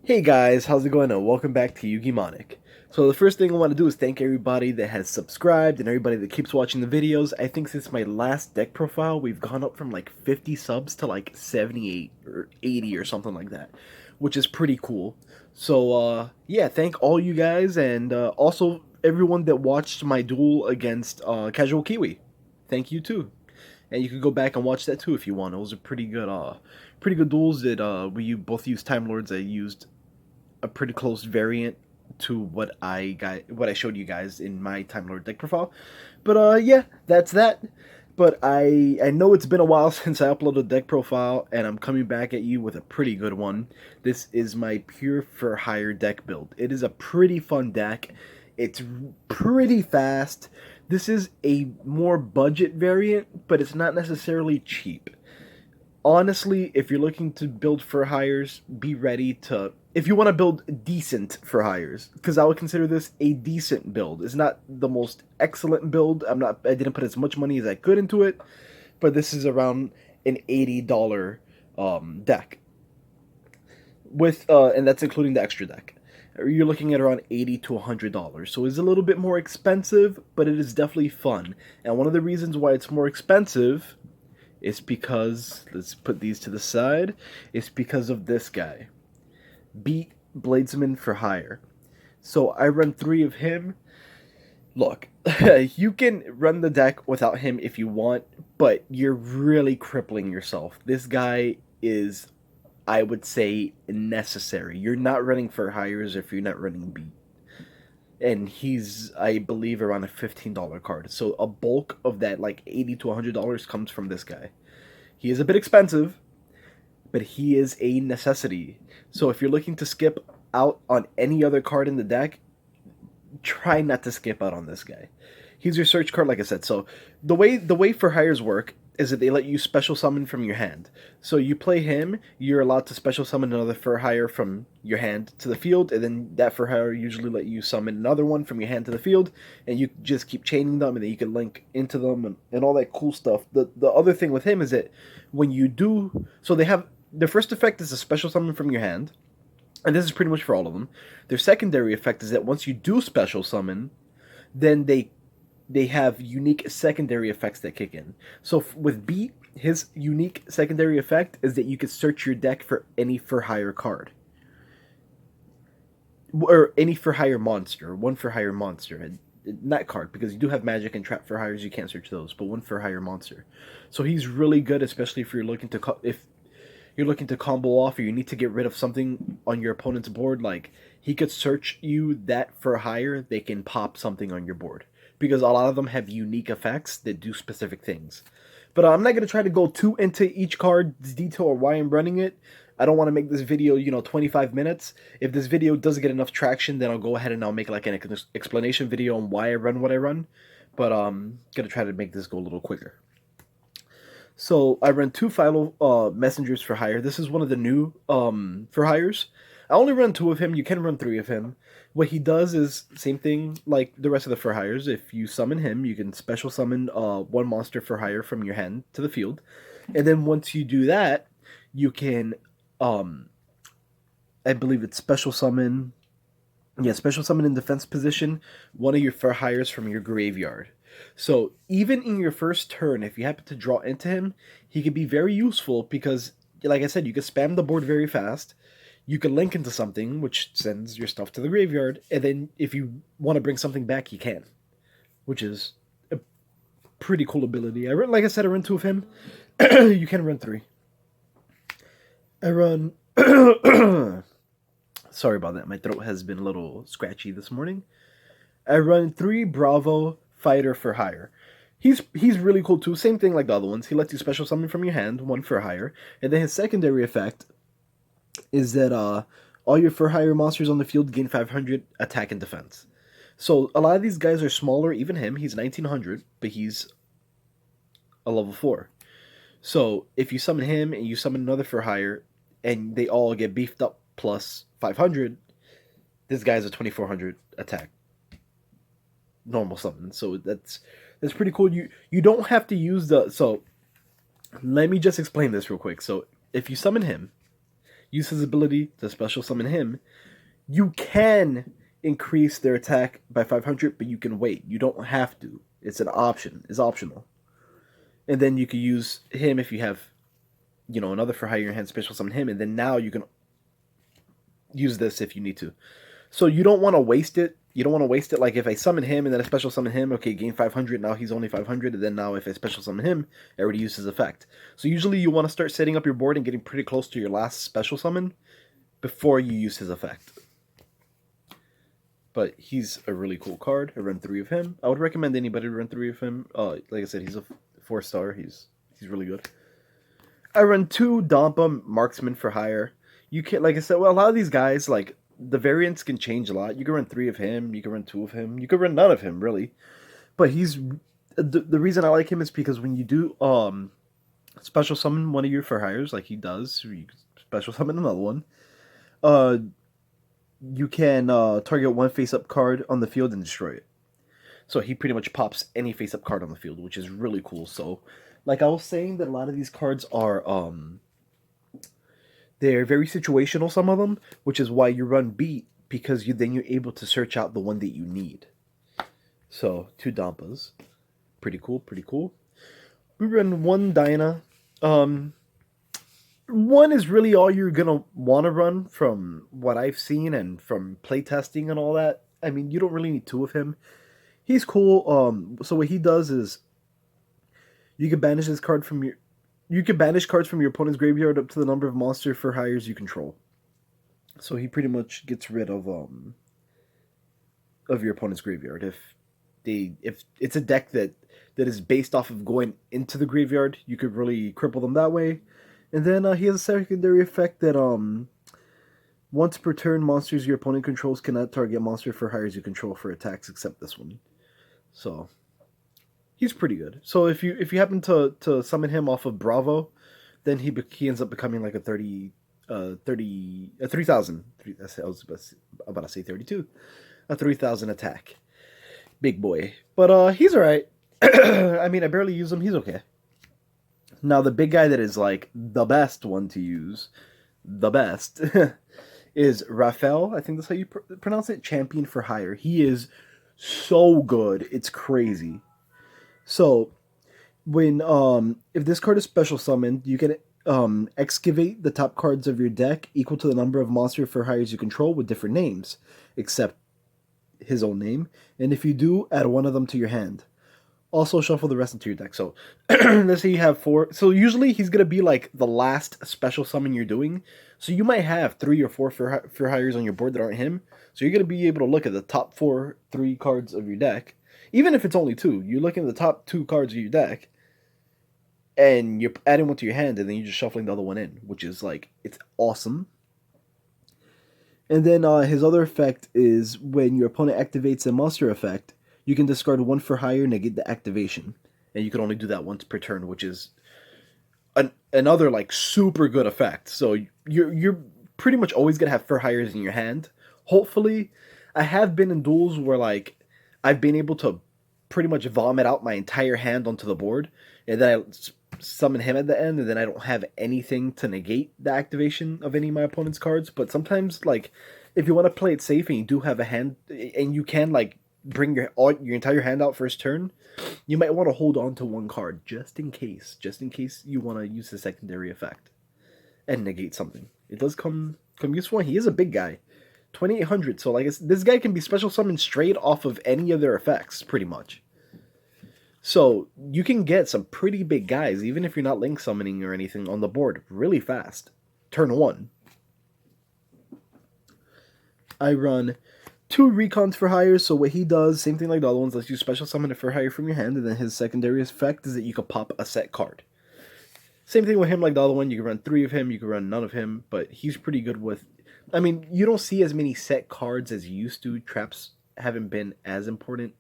Hey guys, how's it going? And welcome back to Yugi Monic. So the first thing I want to do is thank everybody that has subscribed and everybody that keeps watching the videos. I think since my last deck profile, we've gone up from like 50 subs to like 78 or 80 or something like that, which is pretty cool. So yeah, thank all you guys and also everyone that watched my duel against Casual Kiwi. Thank you too. And you can go back and watch that too if you want. It was a pretty good duels that we both used Time Lords. I used a pretty close variant to what I showed you guys in my Time Lord deck profile. But yeah, that's that. But I know it's been a while since I uploaded a deck profile, and I'm coming back at you with a pretty good one. This is my Pure for Hire deck build. It is a pretty fun deck. It's pretty fast. This is a more budget variant, but it's not necessarily cheap. Honestly, if you're looking to build for hires, be ready to. If you want to build decent for hires, because I would consider this a decent build. It's not the most excellent build. I didn't put as much money as I could into it, but this is around an $80 deck with, and that's including the extra deck. You're looking at around $80 to $100, so it's a little bit more expensive, but it is definitely fun. And one of the reasons why it's more expensive is because, let's put these to the side, it's because of this guy. Beat Bladesman for Hire. So I run 3 of him. Look, you can run the deck without him if you want, but you're really crippling yourself. This guy is, I would say, necessary. You're not running for hires if you're not running Beat. And he's, I believe, around a $15 card. So a bulk of that, like $80 to $100, comes from this guy. He is a bit expensive, but he is a necessity. So if you're looking to skip out on any other card in the deck, try not to skip out on this guy. He's your search card, like I said. So the way for hires work is that they let you special summon from your hand. So you play him, you're allowed to special summon another for hire from your hand to the field, and then that for hire usually let you summon another one from your hand to the field, and you just keep chaining them, and then you can link into them and all that cool stuff. The other thing with him is that when you do, so they have, their first effect is a special summon from your hand, and this is pretty much for all of them. Their secondary effect is that once you do special summon, then they have unique secondary effects that kick in. So with Beat, his unique secondary effect is that you can search your deck for any for hire card. Or any for hire monster. One for hire monster. And not card, because you do have magic and trap for hires, you can't search those, but one for hire monster. So he's really good, especially if you're looking to combo off, or you need to get rid of something on your opponent's board. Like, he could search you that for hire, they can pop something on your board, because a lot of them have unique effects that do specific things. But I'm not going to try to go too into each card's detail or why I'm running it. I don't want to make this video, 25 minutes. If this video doesn't get enough traction, then I'll go ahead and I'll make like an explanation video on why I run what I run. But I'm going to try to make this go a little quicker. So I run 2 Filo messengers for hire. This is one of the new for hires. I only run 2 of him. You can run 3 of him. What he does is same thing like the rest of the for hires. If you summon him, you can special summon 1 monster for hire from your hand to the field, and then once you do that, you can, I believe it's special summon. Yeah, special summon in defense position one of your for hires from your graveyard. So even in your first turn, if you happen to draw into him, he can be very useful because, like I said, you can spam the board very fast. You can link into something, which sends your stuff to the graveyard, and then if you want to bring something back, you can, which is a pretty cool ability. Like I said, I run 2 of him. You can run 3. I run... Sorry about that. My throat has been a little scratchy this morning. I run 3 Bravo Fighter for hire. He's really cool too. Same thing like the other ones. He lets you special summon from your hand, 1 for hire, and then his secondary effect is that all your for hire monsters on the field gain 500 attack and defense. So a lot of these guys are smaller. Even him, he's 1900, but he's a level 4. So if you summon him and you summon another for hire, and they all get beefed up plus 500, this guy's a 2400 attack normal summon. So that's pretty cool. You don't have to use the... So let me just explain this real quick. So if you summon him, use his ability to special summon him. You can increase their attack by 500, but you can wait. You don't have to. It's an option. It's optional. And then you can use him if you have, another for hire in your hand, special summon him, and then now you can use this if you need to. So you don't want to waste it. You don't want to waste it. Like if I summon him and then I special summon him, okay, gain 500. Now he's only 500, and then now if I special summon him, I already used his effect. So usually you want to start setting up your board and getting pretty close to your last special summon before you use his effect. But he's a really cool card. I run 3 of him. I would recommend anybody to run 3 of him. Like I said, he's a 4-star. He's really good. I run 2 Donpa Marksman for hire. You can, like I said, well, a lot of these guys, like, the variants can change a lot. You can run 3 of him. You can run 2 of him. You can run none of him, really. But he's... The reason I like him is because when you do special summon one of your for hires, like he does, you special summon another one, you can target one face-up card on the field and destroy it. So he pretty much pops any face-up card on the field, which is really cool. So, like I was saying, that a lot of these cards are... they're very situational, some of them, which is why you run beat, because then you're able to search out the one that you need. So, 2 Donpas. Pretty cool, pretty cool. We run 1 Dyna. 1 is really all you're going to want to run from what I've seen and from playtesting and all that. I mean, you don't really need 2 of him. He's cool. So what he does is you can banish this card from your... You can banish cards from your opponent's graveyard up to the number of monster for hires you control. So he pretty much gets rid of your opponent's graveyard. If it's a deck that is based off of going into the graveyard, you could really cripple them that way. And then he has a secondary effect that once per turn, monsters your opponent controls cannot target monster for hires you control for attacks except this one. So he's pretty good. So if you happen to summon him off of Bravo, then he ends up becoming like a 30,000. I was about to say 32. A 3,000 attack. Big boy. But he's alright. I mean, I barely use him. He's okay. Now, the big guy that is like the best one to use, the best, is Rafale. I think that's how you pronounce it. Champion for hire. He is so good. It's crazy. So, when if this card is special summoned, you can excavate the top cards of your deck equal to the number of monster for hires you control with different names, except his own name. And if you do, add 1 of them to your hand. Also, shuffle the rest into your deck. So, let's say you have 4. So, usually he's going to be like the last special summon you're doing. So, you might have 3 or 4 for hires on your board that aren't him. So, you're going to be able to look at the top 3 cards of your deck. Even if it's only 2, you're looking at the top 2 cards of your deck, and you're adding 1 to your hand, and then you're just shuffling the other one in, which is like, it's awesome. And then his other effect is when your opponent activates a monster effect, you can discard 1 for hire, negate the activation, and you can only do that once per turn, which is another like super good effect. So you're pretty much always gonna have for hires in your hand. Hopefully, I have been in duels where like I've been able to pretty much vomit out my entire hand onto the board, and then I summon him at the end, and then I don't have anything to negate the activation of any of my opponent's cards. But sometimes, like, if you want to play it safe and you do have a hand, and you can, like, bring your entire hand out first turn, you might want to hold on to 1 card, just in case you want to use the secondary effect and negate something. It does come useful. He is a big guy. 2,800, so like this guy can be special summoned straight off of any of their effects, pretty much. So you can get some pretty big guys, even if you're not link summoning or anything, on the board really fast. Turn 1. I run 2 Recons for hire, so what he does, same thing like the other ones, lets you special summon it for hire from your hand, and then his secondary effect is that you can pop a set card. Same thing with him like the other one, you can run 3 of him, you can run none of him, but he's pretty good with... I mean, you don't see as many set cards as you used to. Traps haven't been as important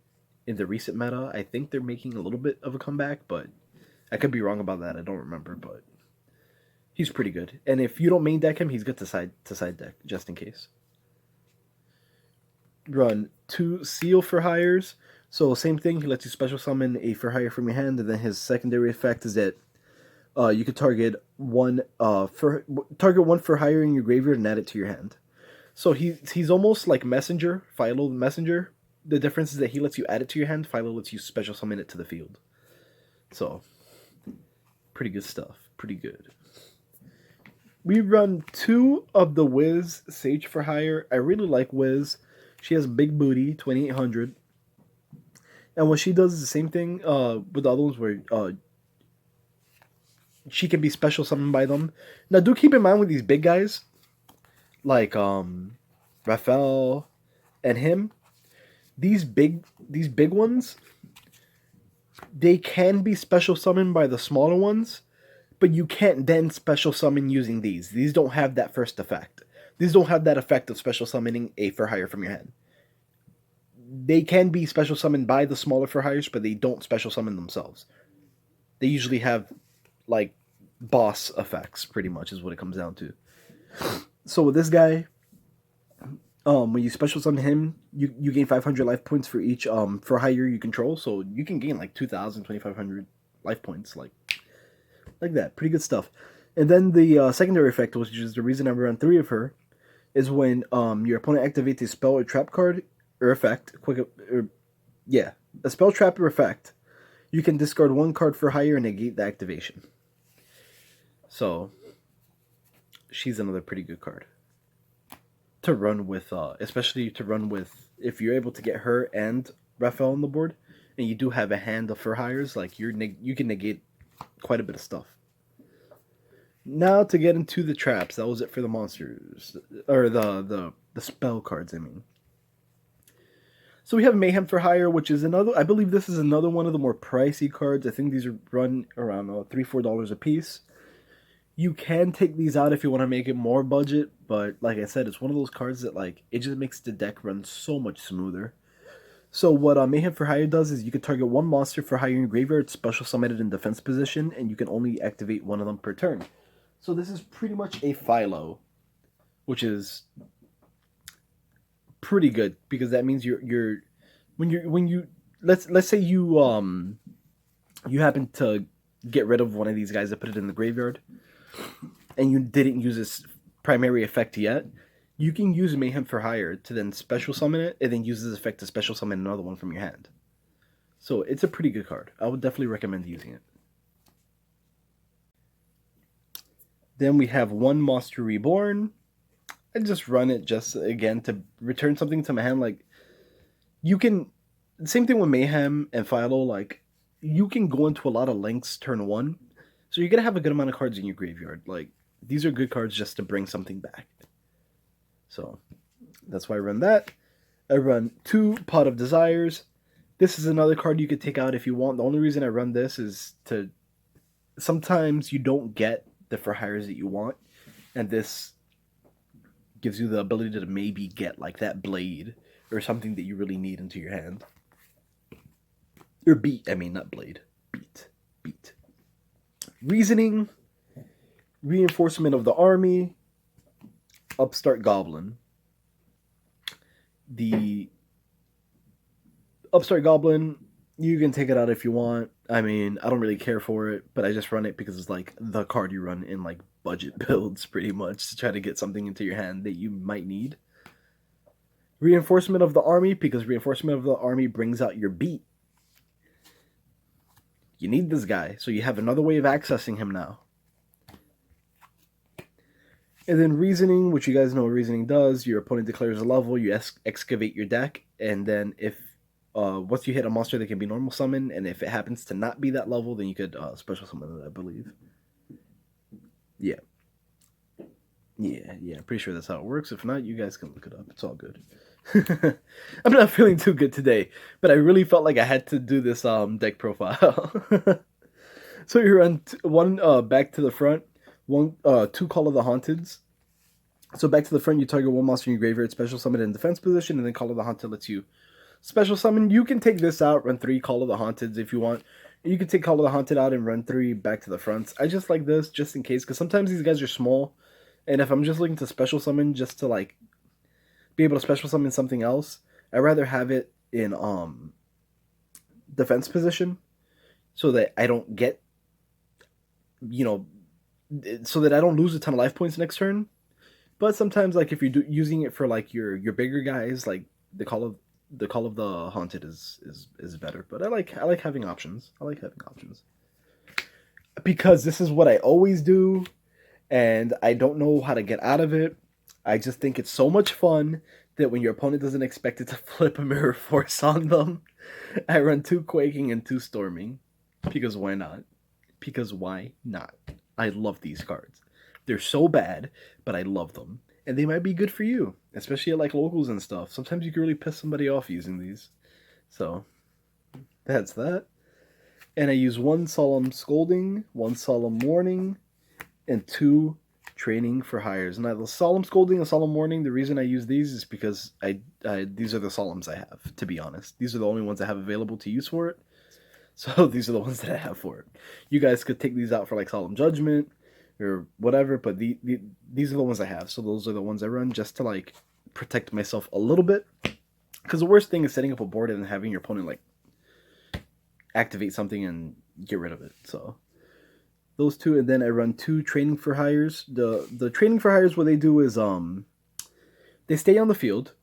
in the recent meta. I think they're making a little bit of a comeback, but I could be wrong about that. I don't remember, but he's pretty good. And if you don't main deck him, he's good to side deck, just in case. Run 2 Seal for hires. So same thing, he lets you special summon a for hire from your hand, and then his secondary effect is that You could target one for hire in your graveyard and add it to your hand. So he's almost like Messenger, Filo the Messenger. The difference is that he lets you add it to your hand. Filo lets you special summon it to the field. So, pretty good stuff. Pretty good. We run 2 of the Wiz Sage for Hire. I really like Wiz. She has big booty, 2800. And what she does is the same thing with the other ones where she can be special summoned by them. Now, do keep in mind with these big guys, like Rafale and him, these big ones, they can be special summoned by the smaller ones, but you can't then special summon using these. These don't have that first effect. These don't have that effect of special summoning a for hire from your hand. They can be special summoned by the smaller for hires, but they don't special summon themselves. They usually have like boss effects, pretty much is what it comes down to. So with this guy, when you special summon him, you gain 500 life points for each for hire you control. So you can gain like 2,000, 2,500 life points, like that. Pretty good stuff. And then the secondary effect, which is the reason I run 3 of her, is when your opponent activates a spell or trap card or effect, a spell, trap, or effect, you can discard 1 card for hire and negate the activation. So she's another pretty good card to run with, especially to run with if you're able to get her and Rafale on the board, and you do have a hand of for hires, like you can negate quite a bit of stuff. Now to get into the traps, that was it for the monsters, or the spell cards, I mean. So we have Mayhem Fur Hire, which is another, I believe this is another one of the more pricey cards. I think these are run around $3-4 a piece. You can take these out if you want to make it more budget, but like I said, it's one of those cards that like it just makes the deck run so much smoother. So what Mayhem Fur Hire does is you can target 1 monster for hire in your graveyard, special summon it in defense position, and you can only activate 1 of them per turn. So this is pretty much a Filo, which is pretty good because that means let's say you happen to get rid of one of these guys that put it in the graveyard, and you didn't use this primary effect yet, you can use Mayhem Fur Hire to then special summon it, and then use this effect to special summon another one from your hand. So it's a pretty good card. I would definitely recommend using it. Then we have 1 Monster Reborn. I just run it just, again, to return something to my hand. Like, you can, same thing with Mayhem and Filo, like, you can go into a lot of links turn 1. So you're going to have a good amount of cards in your graveyard. Like, these are good cards just to bring something back. So, that's why I run that. I run 2 Pot of Desires. This is another card you could take out if you want. The only reason I run this is to, sometimes you don't get the for hires that you want, and this gives you the ability to maybe get like that blade or something that you really need into your hand. Or beat, I mean, not blade. Beat. Reasoning, Reinforcement of the Army, Upstart Goblin. The Upstart Goblin, you can take it out if you want. I mean, I don't really care for it, but I just run it because it's like the card you run in like budget builds pretty much to try to get something into your hand that you might need. Reinforcement of the Army, because Reinforcement of the Army brings out your beat. You need this guy, so you have another way of accessing him now. And then Reasoning, which you guys know what Reasoning does. Your opponent declares a level, you excavate your deck, and then if once you hit a monster that can be normal summon, and if it happens to not be that level, then you could special summon it, I believe. Yeah, I'm pretty sure that's how it works. If not, you guys can look it up. It's all good. I'm not feeling too good today, but I really felt like I had to do this deck profile. So you run 1 back to the front, 2 Call of the Haunteds. So back to the front, you target 1 monster in your graveyard, special summon it in defense position, and then Call of the Haunted lets you special summon. You can take this out, run 3 Call of the Haunteds if you want. You can take Call of the Haunted out and run 3 back to the front. I just like this just in case, because sometimes these guys are small, and if I'm just looking to special summon just to like be able to special summon something else, I'd rather have it in defense position so that I don't get you know, so that I don't lose a ton of life points next turn. But sometimes, like if you're using it for like your bigger guys, like the Call of the Haunted is better. But I like having options. I like having options because this is what I always do, and I don't know how to get out of it. I just think it's so much fun that when your opponent doesn't expect it to flip a Mirror Force on them, I run 2 Quaking and 2 Storming. Because why not? Because why not? I love these cards. They're so bad, but I love them. And they might be good for you, especially at like locals and stuff. Sometimes you can really piss somebody off using these. So, that's that. And I use 1 Solemn Scolding, 1 Solemn Warning, and 2 Training for Hires. Now, the Solemn Scolding and Solemn Warning, the reason I use these is because these are the Solemns I have, to be honest. These are the only ones I have available to use for it. So these are the ones that I have for it. You guys could take these out for like Solemn Judgment or whatever, but these are the ones I have. So those are the ones I run just to like protect myself a little bit. Because the worst thing is setting up a board and having your opponent like activate something and get rid of it. So those 2, and then I run 2 Training for Hires. The Training for Hires, what they do is they stay on the field.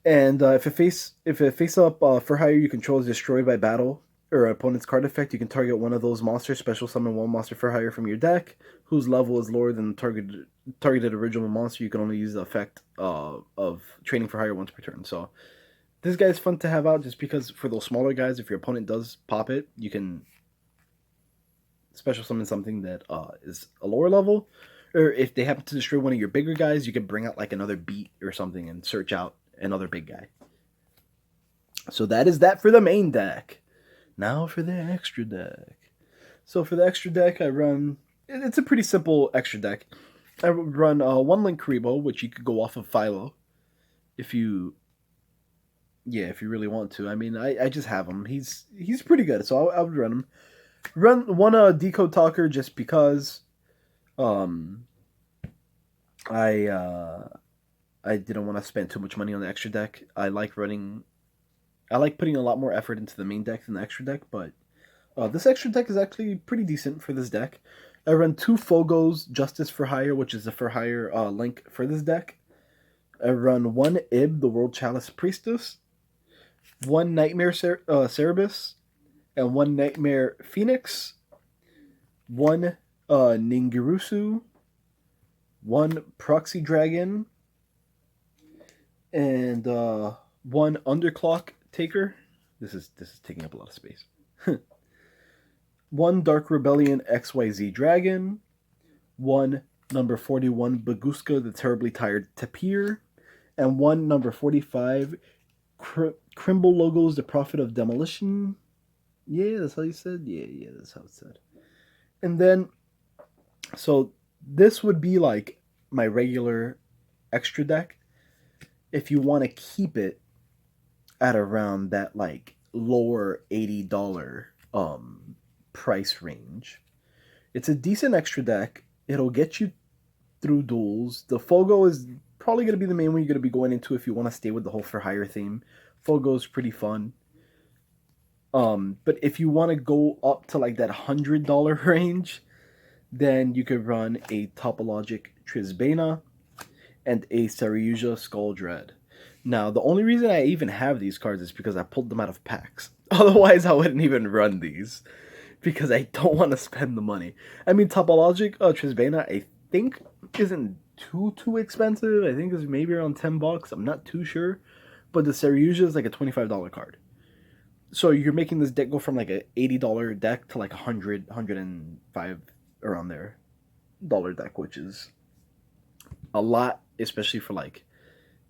And if a face up for hire you control is destroyed by battle or an opponent's card effect, you can target one of those monsters, special summon 1 monster for hire from your deck, whose level is lower than the targeted original monster. You can only use the effect of Training for Hire once per turn. So this guy's fun to have out just because for those smaller guys, if your opponent does pop it, you can special summon something that is a lower level. Or if they happen to destroy one of your bigger guys, you can bring out like another beat or something and search out another big guy. So that is that for the main deck. Now for the extra deck. So for the extra deck, I run... It's a pretty simple extra deck. I run 1 Linkuriboh, which you could go off of Filo. If you really want to. I mean, I just have him. He's pretty good, so I would run him. Run 1 Decode Talker just because... I didn't want to spend too much money on the extra deck. I like putting a lot more effort into the main deck than the extra deck, but this extra deck is actually pretty decent for this deck. I run 2 Folgos, Justice for Hire, which is the for hire link for this deck. I run 1 Ib, the World Chalice Priestess, 1 Knightmare Cerberus, and 1 Knightmare Phoenix, 1 Ningirsu, 1 Proxy Dragon, and 1 Underclock Taker. This is taking up a lot of space. 1 Dark Rebellion XYZ Dragon, 1 number 41 Baguska the Terribly Tired Tapir, and 1 number 45 Crimble Logos the Prophet of Demolition. Yeah, that's how you said? Yeah, that's how it said. And then, so this would be like my regular extra deck. If you want to keep it at around that like lower $80 price range, it's a decent extra deck. It'll get you through duels. The Folgo is probably going to be the main one you're going to be going into if you want to stay with the whole for hire theme. Folgo is pretty fun. But if you want to go up to like that $100 range, then you could run a Topologic Trisbana and a Saryuja Skull Dread. Now, the only reason I even have these cards is because I pulled them out of packs. Otherwise, I wouldn't even run these because I don't want to spend the money. I mean, Topologic Trisbana, I think, isn't too expensive. I think it's maybe around $10. I'm not too sure. But the Saryuja is like a $25 card. So you're making this deck go from like a $80 deck to like $105 around there dollar deck, which is a lot, especially for like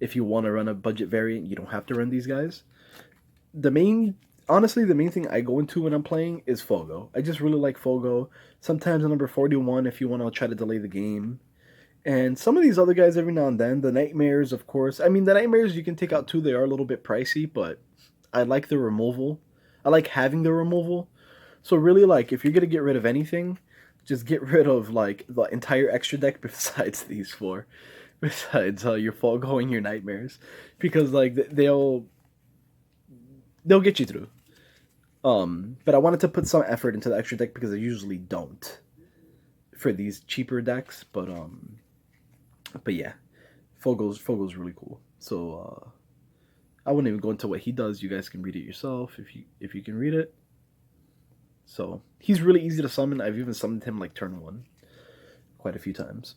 if you want to run a budget variant, you don't have to run these guys. Honestly, the main thing I go into when I'm playing is Folgo. I just really like Folgo. Sometimes a number 41 if you want to try to delay the game. And some of these other guys every now and then. The Nightmares, of course. I mean, the Nightmares you can take out too. They are a little bit pricey, but I like the removal. I like having the removal. So really, like, if you're going to get rid of anything, just get rid of, like, the entire extra deck besides these 4. Besides your Folgo and your Nightmares. Because, like, they'll get you through. But I wanted to put some effort into the extra deck because I usually don't for these cheaper decks. But yeah, Folgo's really cool. So I wouldn't even go into what he does. You guys can read it yourself if you can read it. So he's really easy to summon. I've even summoned him like turn 1 quite a few times.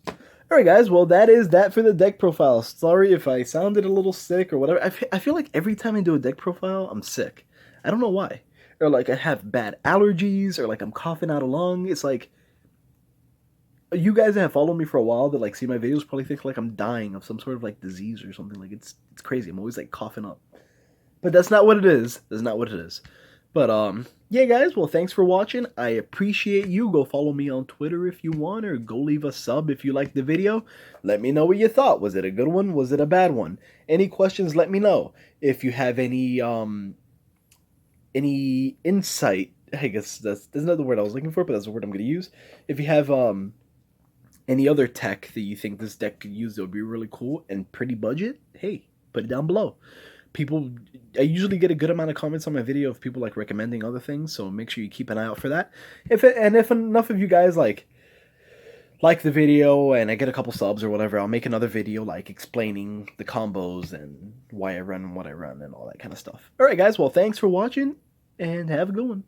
Alright guys, well that is that for the deck profile. Sorry if I sounded a little sick or whatever. I feel like every time I do a deck profile, I'm sick. I don't know why. Or like I have bad allergies, or like I'm coughing out a lung. It's like, you guys that have followed me for a while that like see my videos probably think like I'm dying of some sort of like disease or something. Like it's crazy. I'm always like coughing up. But that's not what it is. That's not what it is. But yeah guys, well thanks for watching. I appreciate you. Go follow me on Twitter if you want, or go leave a sub if you liked the video. Let me know what you thought. Was it a good one? Was it a bad one? Any questions, let me know. If you have any insight, I guess that's not the word I was looking for, but that's the word I'm going to use. If you have any other tech that you think this deck could use that would be really cool and pretty budget, hey, put it down below. I usually get a good amount of comments on my video of people like recommending other things, so make sure you keep an eye out for that. If enough of you guys like the video and I get a couple subs or whatever, I'll make another video like explaining the combos and why I run what I run and all that kind of stuff. Alright guys, well thanks for watching and have a good one.